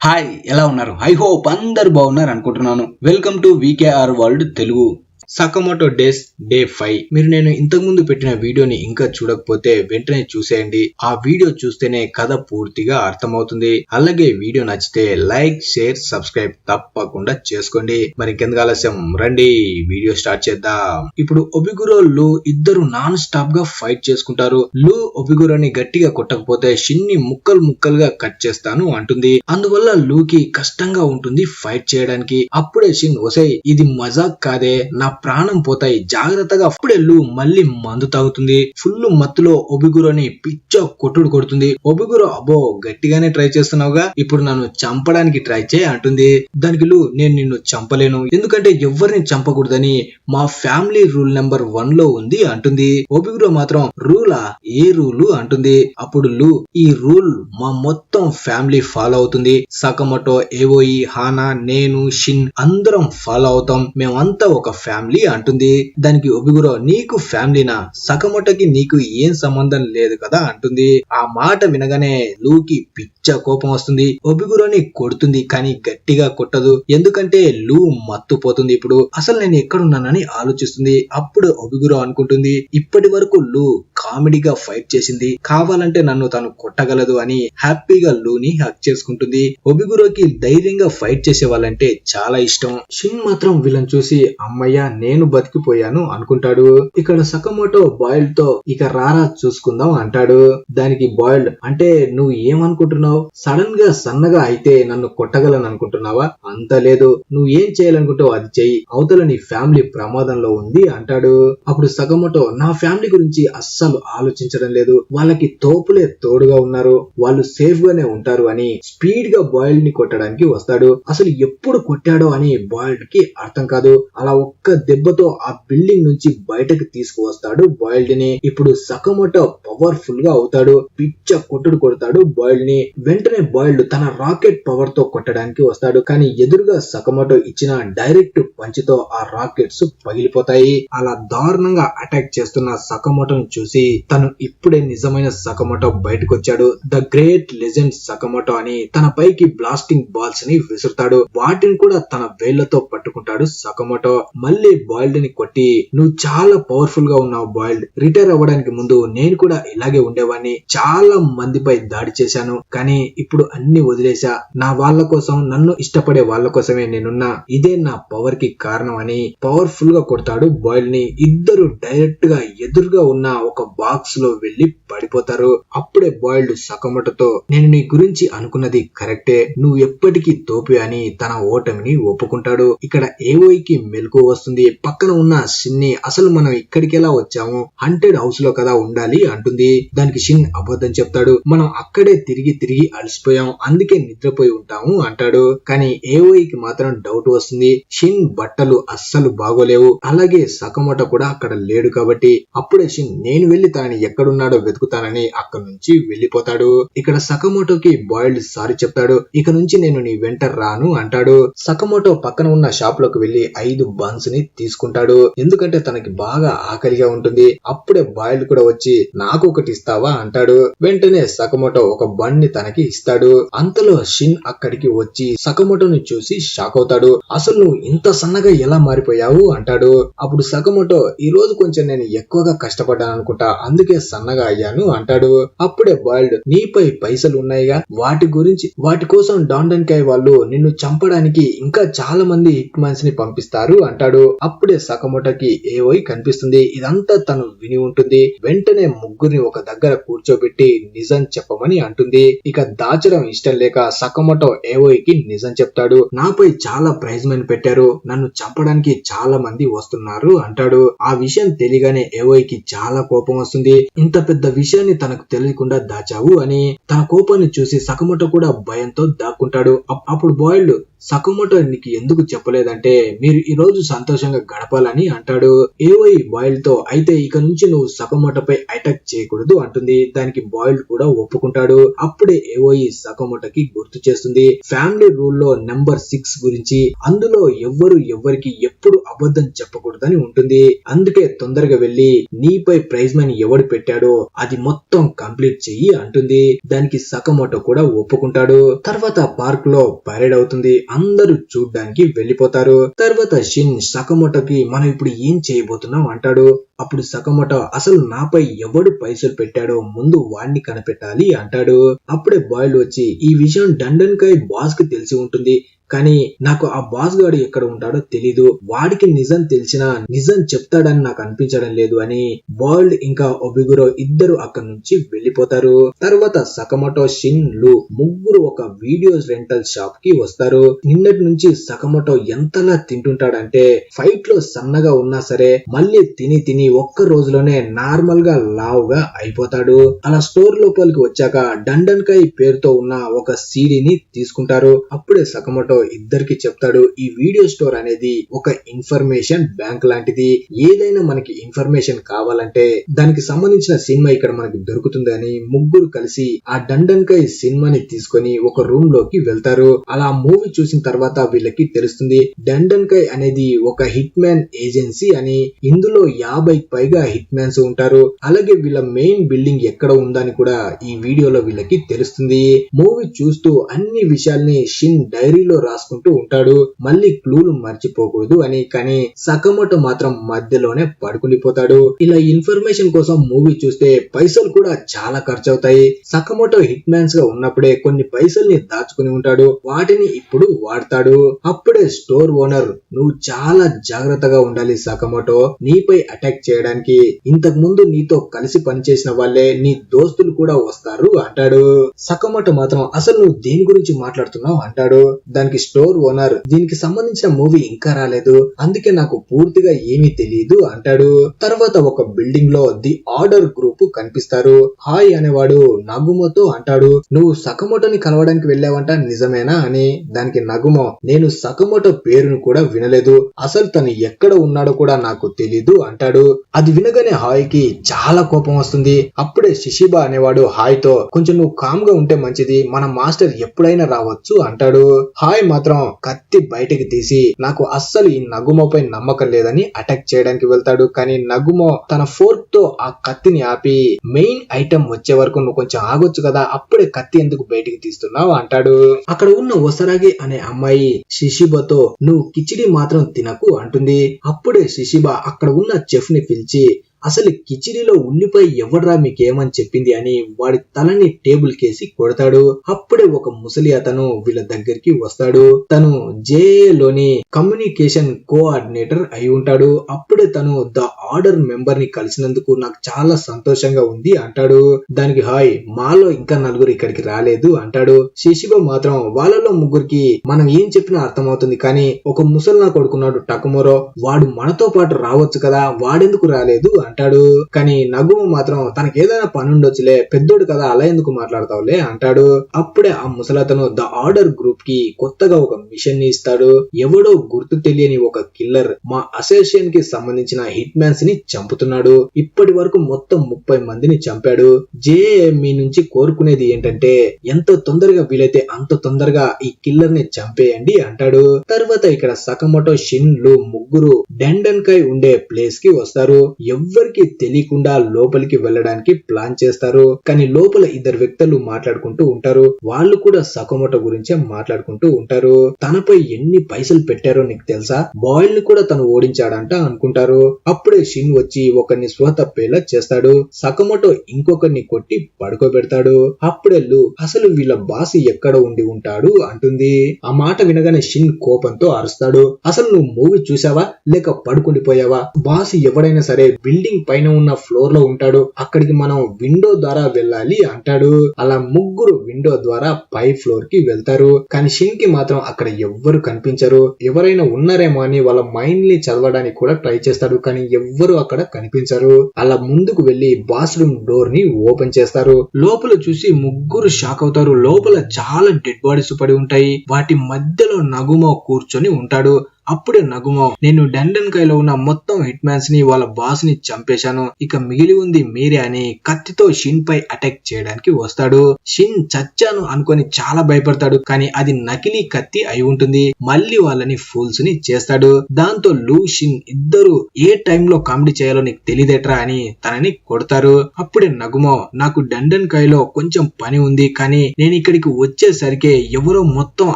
Hi, ఎలా ఉన్నారు? I hope అందరు బాగున్నారు అనుకుంటున్నాను. Welcome to VKR world Telugu. Sakamoto days day 5. మీరు నేను ఇంతకు ముందు పెట్టిన వీడియోని ఇంకా చూడకపోతే వెంటనే చూసేయండి. ఆ వీడియో చూస్తేనే కథ పూర్తిగా అర్థమవుతుంది. అలాగే వీడియో నచ్చితే లైక్, షేర్, సబ్స్క్రైబ్ తప్పకుండా చేసుకోండి. మరి ఇంకెందుకు ఆలస్యం, రండి వీడియో స్టార్ట్ చేద్దాం. ఇప్పుడు ఒబిగురో లు ఇద్దరు నాన్ స్టాప్ గా ఫైట్ చేసుకుంటారు. లు ఒబిగురోని గట్టిగా కొట్టకపోతే షిన్ని ముక్కలు ముక్కలుగా కట్ చేస్తాను అంటుంది. అందువల్ల లూకి కష్టంగా ఉంటుంది ఫైట్ చేయడానికి. అప్పుడే షిన్, ఒసై ఇది మజాక్ కాదే, నా ప్రాణం పోతాయి, జాగ్రత్తగా. అప్పుడే లు మళ్ళీ మందు తాగుతుంది. ఫుల్ మత్తులో ఒబిగురోని పిచ్చ కొట్టుడు కొడుతుంది. ఒబిగురో, అబ్బో గట్టిగానే ట్రై చేస్తున్నావుగా, ఇప్పుడు నన్ను చంపడానికి ట్రై చేయి అంటుంది. దానికి లు, నేను నిన్ను చంపలేను, ఎందుకంటే ఎవరిని చంపకూడదని మా ఫ్యామిలీ రూల్ నెంబర్ 1 లో ఉంది అంటుంది. ఒబిగురో మాత్రం, రూలా? ఏ రూలు అంటుంది. అప్పుడు లు, ఈ రూల్ మా మొత్తం ఫ్యామిలీ ఫాలో అవుతుంది. సకమోటో, ఏవోయి, హానా, నేను, షిన్ అందరం ఫాలో అవుతాం. మేమంతా ఒక ఫ్యామిలీ అంటుంది. దానికి ఒబిగురో, నీకు ఫ్యామిలీనా? సకమోటోకి నీకు ఏం సంబంధం లేదు కదా అంటుంది. ఆ మాట వినగానే లూకి పిచ్చ కోపం వస్తుంది. ఒబిగురోని కొడుతుంది, కానీ గట్టిగా కొట్టదు, ఎందుకంటే లు మత్తుపోతుంది. ఇప్పుడు అసలు నేను ఎక్కడున్నానని ఆలోచిస్తుంది. అప్పుడు ఒబిగురో అనుకుంటుంది, ఇప్పటి వరకు లు కామెడీగా ఫైట్ చేసింది, కావాలంటే నన్ను తను కొట్టగలదు అని హ్యాపీగా లూని హక్ చేసుకుంటుంది. ఒబిగురోకి ధైర్యంగా ఫైట్ చేసే వాళ్ళంటే చాలా ఇష్టం. షిన్ మాత్రం వీళ్ళని చూసి, అమ్మయ్య నేను బతికిపోయాను అనుకుంటాడు. ఇక్కడ సకమోటో బాయిల్డ్ తో, ఇక రారా చూసుకుందాం అంటాడు. దానికి బాయిల్డ్, అంటే నువ్వు ఏమనుకుంటున్నావు? సడన్ గా సన్నగా అయితే నన్ను కొట్టగలను అనుకుంటున్నావా? అంత లేదు, నువ్వు ఏం చేయాలనుకుంటావు అది చెయ్యి, అవతల నీ ఫ్యామిలీ ప్రమాదంలో ఉంది అంటాడు. అప్పుడు సకమోటో, నా ఫ్యామిలీ గురించి అస్సలు ఆలోచించడం లేదు, వాళ్ళకి తోపులే తోడుగా ఉన్నారు, వాళ్ళు సేఫ్ గానే ఉంటారు అని స్పీడ్ గా బాయిల్డ్ ని కొట్టడానికి వస్తాడు. అసలు ఎప్పుడు కొట్టాడో అని బాయిల్డ్ కి అర్థం కాదు. అలా ఒక్క దెబ్బతో ఆ బిల్డింగ్ నుంచి బయటకు తీసుకువస్తాడు బాయిల్డ్ ని. ఇప్పుడు సకమోటో పవర్ఫుల్ గా అవుతాడు, పిచ్చ కొట్టుడు కొడతాడు బాయిల్డ్ ని. వెంటనే బాయిల్డ్ తన రాకెట్ పవర్ తో కొట్టడానికి వస్తాడు, కానీ ఎదురుగా సకమోటో ఇచ్చిన డైరెక్ట్ పంచ్ తో ఆ రాకెట్స్ పగిలిపోతాయి. అలా దారుణంగా అటాక్ చేస్తున్న సకమోటోను చూసి, తను ఇప్పుడే నిజమైన సకమోటో బయటకు వచ్చాడు, ద గ్రేట్ లెజెండ్ సకమోటో అని తన పైకి బ్లాస్టింగ్ బాల్స్ ని విసురుతాడు. వాటిని కూడా తన వేళ్లతో పట్టుకుంటాడు సకమోటో. మళ్ళీ బాయిల్డ్ ని కొట్టి, నువ్వు చాలా పవర్ఫుల్ గా ఉన్నావు బాయిల్డ్, రిటైర్ అవ్వడానికి ముందు నేను కూడా ఇలాగే ఉండేవాడిని, చాలా మందిపై దాడి చేశాను, కానీ ఇప్పుడు అన్ని వదిలేశా, నా వాళ్ళ కోసం, నన్ను ఇష్టపడే వాళ్ళ కోసమే నేనున్నా, ఇదే నా పవర్ కి కారణం అని పవర్ఫుల్ గా కొడతాడు బాయిల్డ్ ని. ఇద్దరు డైరెక్ట్ గా ఎదురుగా ఉన్న ఒక బాక్స్ లో వెళ్లి పడిపోతారు. అప్పుడే బాయిల్డ్ సకమోటోతో, నేను నీ గురించి అనుకున్నది కరెక్టే, నువ్వు ఎప్పటికీ తోపి అని తన ఓటమిని ఒప్పుకుంటాడు. ఇక్కడ ఏవోయికి మెలకు వస్తుంది. పక్కన ఉన్న షిన్ని, అసలు మనం ఇక్కడికి ఎలా వచ్చాము, హంటెడ్ హౌస్ లో కదా ఉండాలి అంటుంది. దానికి షిన్ అబద్ధం చెప్తాడు, మనం అక్కడే తిరిగి తిరిగి అలసిపోయాం, అందుకే నిద్రపోయి ఉంటాము అంటాడు. కానీ ఏవోయికి మాత్రం డౌట్ వస్తుంది, షిన్ బట్టలు అస్సలు బాగోలేవు, అలాగే సకమోటో కూడా అక్కడ లేడు కాబట్టి. అప్పుడే షిన్, నేను వెళ్లి తనని ఎక్కడున్నాడో వెతుకుతానని అక్కడి నుంచి వెళ్లిపోతాడు. ఇక్కడ సకమోటోకి బాయిల్డ్ సారీ చెప్తాడు, ఇక నుంచి నేను నీ వెంట రాను అంటాడు. సకమోటో పక్కన ఉన్న షాప్ లోకి వెళ్లి 5 బన్స్ ని తీసుకుంటాడు, ఎందుకంటే తనకి బాగా ఆకలిగా ఉంటుంది. అప్పుడే బాయిల్డ్ కూడా వచ్చి, నాకు ఒకటి ఇస్తావా అంటాడు. వెంటనే సకమోటో ఒక బన్ ని తనకి ఇస్తాడు. అంతలో షిన్ అక్కడికి వచ్చి సకమోటోని చూసి షాక్ అవుతాడు, అసలు నువ్వు ఇంత సన్నగా ఎలా మారిపోయావు అంటాడు. అప్పుడు సకమోటో, ఈ రోజు కొంచెం నేను ఎక్కువగా కష్టపడ్డాను అనుకుంటా, అందుకే సన్నగా అయ్యాను అంటాడు. అప్పుడే బాయిల్డ్, నీపై పైసలు ఉన్నాయిగా, వాటి కోసం డాండన్కాయ్ వాళ్ళు నిన్ను చంపడానికి ఇంకా చాలా మంది హిట్ మ్యాన్స్ ని పంపిస్తారు అంటాడు. అప్పుడే సకమోటోకి ఏవోయి కనిపిస్తుంది. ఇదంతా తను విని ఉంటుంది. వెంటనే ముగ్గురిని ఒక దగ్గర కూర్చోబెట్టి నిజం చెప్పమని అంటుంది. ఇక దాచడం ఇష్టం లేక సకమోటో ఏవోయికి నిజం చెప్తాడు, నాపై చాలా ప్రైజ్ మనీ పెట్టారు, నన్ను చంపడానికి చాలా మంది వస్తున్నారు అంటాడు. ఆ విషయం తెలియగానే ఏవోయికి చాలా కోపం వస్తుంది, ఇంత పెద్ద విషయాన్ని తనకు తెలియకుండా దాచావు అని. తన కోపాన్ని చూసి సకమోటో కూడా భయంతో దాక్కుంటాడు. అప్పుడు బాయిల్డ్, సకమోటో నీకు ఎందుకు చెప్పలేదంటే మీరు ఈ రోజు సంతోషంగా గడపాలని అంటాడు. ఏవై బాయిల్డ్ తో అయితే ఇక నుంచి నువ్వు సకమోటోపై అటాక్ చేయకూడదు అంటుంది. దానికి బాయిల్డ్ కూడా ఒప్పుకుంటాడు. అప్పుడే ఏవోయి సకమోటోకి గుర్తు చేస్తుంది ఫ్యామిలీ రూల్ లో నెంబర్ 6 గురించి. అందులో ఎవ్వరికి ఎప్పుడు అబద్ధం చెప్పకూడదని ఉంటుంది. అందుకే తొందరగా వెళ్లి నీపై ప్రైజ్ మనీ ఎవడు పెట్టాడో అది మొత్తం కంప్లీట్ చెయ్యి అంటుంది. దానికి సకమోటో కూడా ఒప్పుకుంటాడు. తర్వాత పార్క్ లో పరేడ్ అవుతుంది. అందరూ చూడ్డానికి వెళ్లిపోతారు. తర్వాత షిన్ సకమోటోకి మనం ఇప్పుడు ఏం చేయబోతున్నాం అంటాడు. అప్పుడు సకమోటో అసలు నాపై ఎవడు పైసలు పెట్టాడో ముందు వాడిని కనిపెట్టాలి అంటాడు. అప్పుడే బాయిల్డ్ వచ్చి ఈ విషయం డండన్కాయ్ బాస్ కి తెలిసి ఉంటుంది, కానీ నాకు ఆ బాస్ గాడు ఎక్కడ ఉంటాడో తెలీదు, వాడికి నిజం తెలిసినా నిజం చెప్తాడని నాకు అనిపించడం లేదు అని బాయిల్డ్ ఇంకా ఒబిగురో ఇద్దరు అక్కడి నుంచి వెళ్లిపోతారు. తర్వాత సకమోటో, షిన్, లు ముగ్గురు ఒక వీడియోస్ రెంటల్ షాప్ కి వస్తారు. నిన్నటి నుంచి సకమోటో ఎంతలా తింటుంటాడంటే ఫైట్ లో సన్నగా ఉన్నా సరే మళ్ళీ తిని ఒక్క రోజులోనే నార్మల్ గా లావుగా అయిపోతాడు. అలా స్టోర్ లోపలికి వచ్చాక డండన్కాయ్ పేరుతో ఉన్న ఒక సీడీని తీసుకుంటారు. అప్పుడే సకమోటో ఇద్దరికి చెప్తాడు ఈ వీడియో స్టోర్ అనేది ఒక ఇన్ఫర్మేషన్ బ్యాంక్ లాంటిది. ఏదైనా మనకి ఇన్ఫర్మేషన్ కావాలంటే దానికి సంబంధించిన సినిమా ఇక్కడ మనకి దొరుకుతుంది అని ముగ్గురు కలిసి ఆ డండన్కాయ్ సినిమాని తీసుకొని ఒక రూమ్ లోకి వెళ్తారు. అలా మూవీ చూసిన తర్వాత వీళ్ళకి తెలుస్తుంది డండన్కాయ్ అనేది ఒక హిట్ మ్యాన్ ఏజెన్సీ అని. ఇందులో 50కి పైగా హిట్ మ్యాన్స్ ఉంటారు. అలాగే వీళ్ళ మెయిన్ బిల్డింగ్ ఎక్కడ ఉందని కూడా ఈ వీడియోలో వీళ్ళకి తెలుస్తుంది. మూవీ చూస్తూ అన్ని విషయాల్ని షిన్ డైరీలో రాసుకుంటూ ఉంటాడు, మళ్ళీ క్లూలు మర్చిపోకూడదు అని. కానీ సకమోటో మాత్రం మధ్యలోనే పడుకునిపోతాడు. ఇలా ఇన్ఫర్మేషన్ కోసం మూవీ చూస్తే పైసలు కూడా చాలా ఖర్చు అవుతాయి. సకమోటో హిట్ మ్యాన్స్ గా ఉన్నప్పుడే కొన్ని పైసల్ని దాచుకుని ఉంటాడు, వాటిని ఇప్పుడు వాడతాడు. అప్పుడే స్టోర్ ఓనర్ నువ్వు చాలా జాగ్రత్తగా ఉండాలి సకమోటో, నీపై అటాక్ చేయడానికి ఇంతకు ముందు నీతో కలిసి పనిచేసిన వాళ్ళే నీ దోస్తులు కూడా వస్తారు అంటాడు. సకమోటో మాత్రం అసలు నువ్వు దేని గురించి మాట్లాడుతున్నావు అంటాడు. దానికి స్టోర్ ఓనర్ దీనికి సంబంధించిన మూవీ ఇంకా రాలేదు, అందుకే నాకు పూర్తిగా ఏమీ తెలియదు అంటాడు. తర్వాత ఒక బిల్డింగ్ లో ది ఆర్డర్ గ్రూప్ కనిపిస్తారు. హాయ్ అనేవాడు నగుమోతో అంటాడు నువ్వు సకమోటోని కలవడానికి వెళ్ళావంట నిజమేనా అని. దానికి నగుమో నేను సకమోటో పేరును కూడా వినలేదు, అసలు తను ఎక్కడ ఉన్నాడో కూడా నాకు తెలీదు అంటాడు. అది వినగానే హాయ్ కి చాలా కోపం వస్తుంది. అప్పుడే షిషిబా అనేవాడు హాయ్ తో కొంచెం నువ్వు కామ్ గా ఉంటే మంచిది, మన మాస్టర్ ఎప్పుడైనా రావచ్చు అంటాడు. హాయ్ మాత్రం కత్తి బయటకి తీసి నాకు అస్సలు ఈ నగుమోపై నమ్మకం లేదని అటాక్ చేయడానికి వెళ్తాడు. కానీ నగుమో తన ఫోర్క్ తో ఆ కత్తిని ఆపి మెయిన్ ఐటమ్ వచ్చే వరకు నువ్వు కొంచెం ఆగొచ్చు కదా, అప్పుడే కత్తి ఎందుకు బయటికి తీస్తున్నావు అంటాడు. అక్కడ ఉన్న ఒసరాగి అనే అమ్మాయి షిషిబాతో నువ్వు కిచిడి మాత్రం తినకు అంటుంది. అప్పుడే షిషిబా అక్కడ ఉన్న చెఫ్ ని పిలిచి అసలు కిచిడిలో ఉల్లిపాయ ఎవడ్రా మీకేమని చెప్పింది అని వాడి తలని టేబుల్ కేసి కొడతాడు. అప్పుడే ఒక ముసలి అతను వీళ్ళ దగ్గరికి వస్తాడు. తను జేఏలోని కమ్యూనికేషన్ కోఆర్డినేటర్ అయి ఉంటాడు. అప్పుడే తను ద ఆర్డర్ మెంబర్ ని కలిసినందుకు నాకు చాలా సంతోషంగా ఉంది అంటాడు. దానికి హాయ్ మాలో ఇంకా నలుగురు ఇక్కడికి రాలేదు అంటాడు. శిశిబ మాత్రం వాళ్ళలో ముగ్గురికి మనం ఏం చెప్పినా అర్థమవుతుంది, కానీ ఒక ముసల్నా కొడుకున్నాడు టకమోరో, వాడు మనతో పాటు రావచ్చు కదా, వాడెందుకు రాలేదు అంటాడు. కానీ నగుమ మాత్రం తనకేదైనా పని ఉండొచ్చులే, పెద్దోడు కదా అలా ఎందుకు మాట్లాడతావులే అంటాడు. అప్పుడే ఆ ముసలతను ద ఆర్డర్ గ్రూప్ కి కొత్తగా ఒక మిషన్ ని ఇస్తాడు. ఎవడో గుర్తు తెలియని ఒక కిల్లర్ మా అసోసియేషన్ కి సంబంధించిన హిట్ మ్యాన్స్ ని చంపుతున్నాడు. ఇప్పటి వరకు మొత్తం 30 మందిని చంపాడు. జేఎంఈ నుంచి కోరుకునేది ఏంటంటే ఎంత తొందరగా వీలైతే అంత తొందరగా ఈ కిల్లర్ ని చంపేయండి అంటాడు. తర్వాత ఇక్కడ సకమోటో, షిన్, లు ముగ్గురు డండన్కాయ్ ఉండే ప్లేస్ కి వస్తారు. ఎవ్వరికి తెలియకుండా లోపలికి వెళ్ళడానికి ప్లాన్ చేస్తారు. కానీ లోపల ఇద్దరు వ్యక్తులు మాట్లాడుకుంటూ ఉంటారు. వాళ్ళు కూడా సకమోటో గురించే మాట్లాడుకుంటూ ఉంటారు. తనపై ఎన్ని పైసలు పెట్టారో నీకు తెలుసా, బాయిల్ ని కూడా తను ఓడించాడంట అనుకుంటారు. అప్పుడే షిన్ వచ్చి ఒకరిని స్వతప్పేలా చేస్తాడు. సకమోటో ఇంకొకరిని కొట్టి పడుకోబెడతాడు. అప్పుడే లు అసలు వీళ్ళ బాస్ ఎక్కడ ఉండి ఉంటాడు అంటుంది. ఆ మాట వినగానే షిన్ కోపంతో అరుస్తాడు, అసలు నువ్వు మూవీ చూసావా లేక పడుకుండిపోయావా, బాస్ ఎవడైనా సరే బిల్డింగ్ బిల్డింగ్ పైన ఉన్న ఫ్లోర్ లో ఉంటాడు. అక్కడికి మనం విండో ద్వారా వెళ్ళాలి అంటాడు. అలా ముగ్గురు విండో ద్వారా పై ఫ్లోర్ కి వెళ్తారు. కానీ షిన్ కి మాత్రం అక్కడ ఎవ్వరు కనిపించరు. ఎవరైనా ఉన్నారేమో అని వాళ్ళ మైండ్ ని చదవడానికి కూడా ట్రై చేస్తాడు. కానీ ఎవ్వరు అక్కడ కనిపించరు. అలా ముందుకు వెళ్లి బాత్రూమ్ డోర్ ని ఓపెన్ చేస్తారు. లోపల చూసి ముగ్గురు షాక్ అవుతారు. లోపల చాలా డెడ్ బాడీస్ పడి ఉంటాయి. వాటి మధ్యలో నగుమో కూర్చొని ఉంటాడు. అప్పుడే నగుమో, నేను డండన్ కాయలో ఉన్న మొత్తం హిట్ మ్యాన్స్ ని వాళ్ళ బాస్ ని చంపేశాను, ఇక మిగిలి ఉంది మీరే అని కత్తితో షిన్ పై అటాక్ చేయడానికి వస్తాడు. షిన్ చచ్చాను అనుకొని చాలా భయపడతాడు. కానీ అది నకిలీ కత్తి అయి ఉంటుంది. మళ్ళీ వాళ్ళని ఫూల్స్ ని చేస్తాడు. దాంతో లూ, షిన్ ఇద్దరు ఏ టైంలో కామెడీ చేయాలో నీకు తెలియదేట్రా అని తనని కొడతారు. అప్పుడే నగుమో, నాకు డండన్ కాయలో కొంచెం పని ఉంది, కానీ నేను ఇక్కడికి వచ్చేసరికి ఎవరో మొత్తం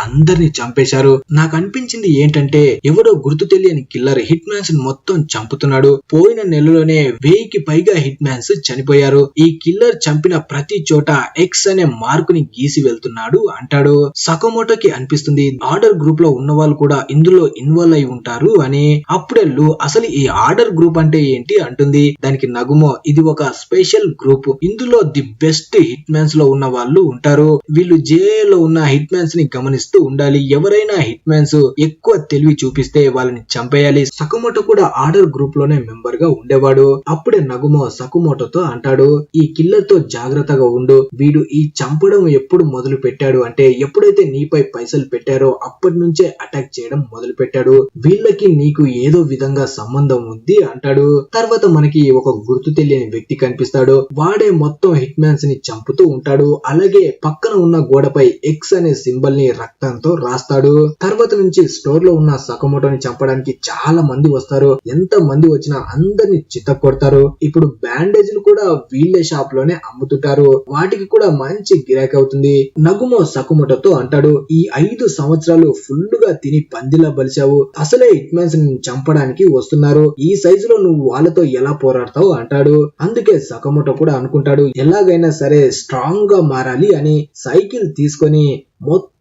అందరిని చంపేశారు. నాకు అనిపించింది ఏంటంటే ఎవరో గుర్తు తెలియని కిల్లర్ హిట్ మ్యాన్స్ మొత్తం చంపుతున్నాడు. పోయిన నెలలోనే 1000కి పైగా హిట్ మ్యాన్స్ చనిపోయారు. ఈ కిల్లర్ చంపిన ప్రతి చోట ఎక్స్ అనే మార్కుని గీసి వెళ్తున్నాడు అంటాడు. సకమోటోకి అనిపిస్తుంది ఆర్డర్ గ్రూప్ లో ఉన్న వాళ్ళు కూడా ఇందులో ఇన్వాల్వ్ అయి ఉంటారు అని. అప్పుడే లూ, అసలు ఈ ఆర్డర్ గ్రూప్ అంటే ఏంటి అంటుంది. దానికి నగుమో, ఇది ఒక స్పెషల్ గ్రూప్, ఇందులో ది బెస్ట్ హిట్ మ్యాన్స్ లో ఉన్న వాళ్ళు ఉంటారు. వీళ్ళు జైల్లో ఉన్న హిట్ మ్యాన్స్ ని గమనిస్తూ ఉండాలి. ఎవరైనా హిట్ మ్యాన్స్ ఎక్కువ తెలివి చూపిస్తే వాళ్ళని చంపేయాలి. సకమోటో కూడా ఆర్డర్ గ్రూప్ లోనే మెంబర్ గా ఉండేవాడు. అప్పుడే నగుమో సకమోటోతో అంటాడు, ఈ కిల్లర్ తో జాగ్రత్తగా ఉండు. వీడు ఈ చంపడం ఎప్పుడు మొదలు పెట్టాడు అంటే ఎప్పుడైతే నీపై పైసలు పెట్టారో అప్పటి నుంచే అటాక్ చేయడం మొదలు పెట్టాడు. వీళ్ళకి నీకు ఏదో విధంగా సంబంధం ఉంది అంటాడు. తర్వాత మనకి ఒక గుర్తు తెలియని వ్యక్తి కనిపిస్తాడు. వాడే మొత్తం హిట్ మ్యాన్స్ ని చంపుతూ ఉంటాడు. అలాగే పక్కన ఉన్న గోడపై ఎక్స్ అనే సింబల్ ని రక్తంతో రాస్తాడు. తర్వాత నుంచి స్టోర్ లో ఉన్న సకమోటోని చంపడానికి చాలా మంది వస్తారు. ఎంత మంది వచ్చినా అందరిని చిత్త కొడతారు. ఇప్పుడు బ్యాండేజ్లు కూడా వీళ్ళే షాప్ లోనే అమ్ముతుంటారు. వాటికి కూడా మంచి గిరాకీ అవుతుంది. నగుమో సకమోటోతో అంటాడు, ఈ 5 సంవత్సరాలు ఫుల్ గా తిని పందిలా బలిచావు. అసలే హిట్ మ్యాన్స్ చంపడానికి వస్తున్నారు. ఈ సైజులో నువ్వు వాళ్ళతో ఎలా పోరాడతావు అంటాడు. అందుకే సకమోటో కూడా అనుకుంటాడు, ఎలాగైనా సరే స్ట్రాంగ్ గా మారాలి అని సైకిల్ తీసుకొని మొత్తం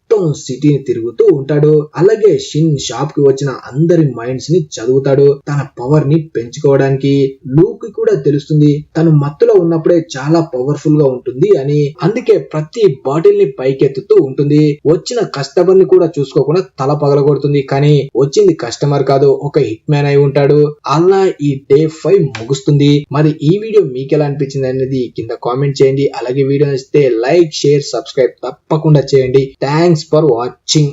సిటీని తిరుగుతూ ఉంటాడు. అలాగే షిన్ షాప్ కి వచ్చిన అందరి మైండ్స్ ని చదువుతాడు తన పవర్ ని పెంచుకోవడానికి. లూక్ కూడా తెలుస్తుంది తను మత్తులో ఉన్నప్పుడే చాలా పవర్ఫుల్ గా ఉంటుంది అని. అందుకే ప్రతి బాటిల్ ని పైకెత్తుతూ ఉంటుంది. వచ్చిన కస్టమర్ ని కూడా చూసుకోకుండా తల పగలగొడుతుంది. కానీ వచ్చింది కస్టమర్ కాదు, ఒక హిట్ మ్యాన్ అయి ఉంటాడు. అలా ఈ డే 5 ముగుస్తుంది. మరి ఈ వీడియో మీకు ఎలా అనిపించింది అనేది కింద కామెంట్ చేయండి. అలాగే వీడియో నచ్చితే లైక్, షేర్, సబ్స్క్రైబ్ తప్పకుండా చేయండి. Thanks for watching.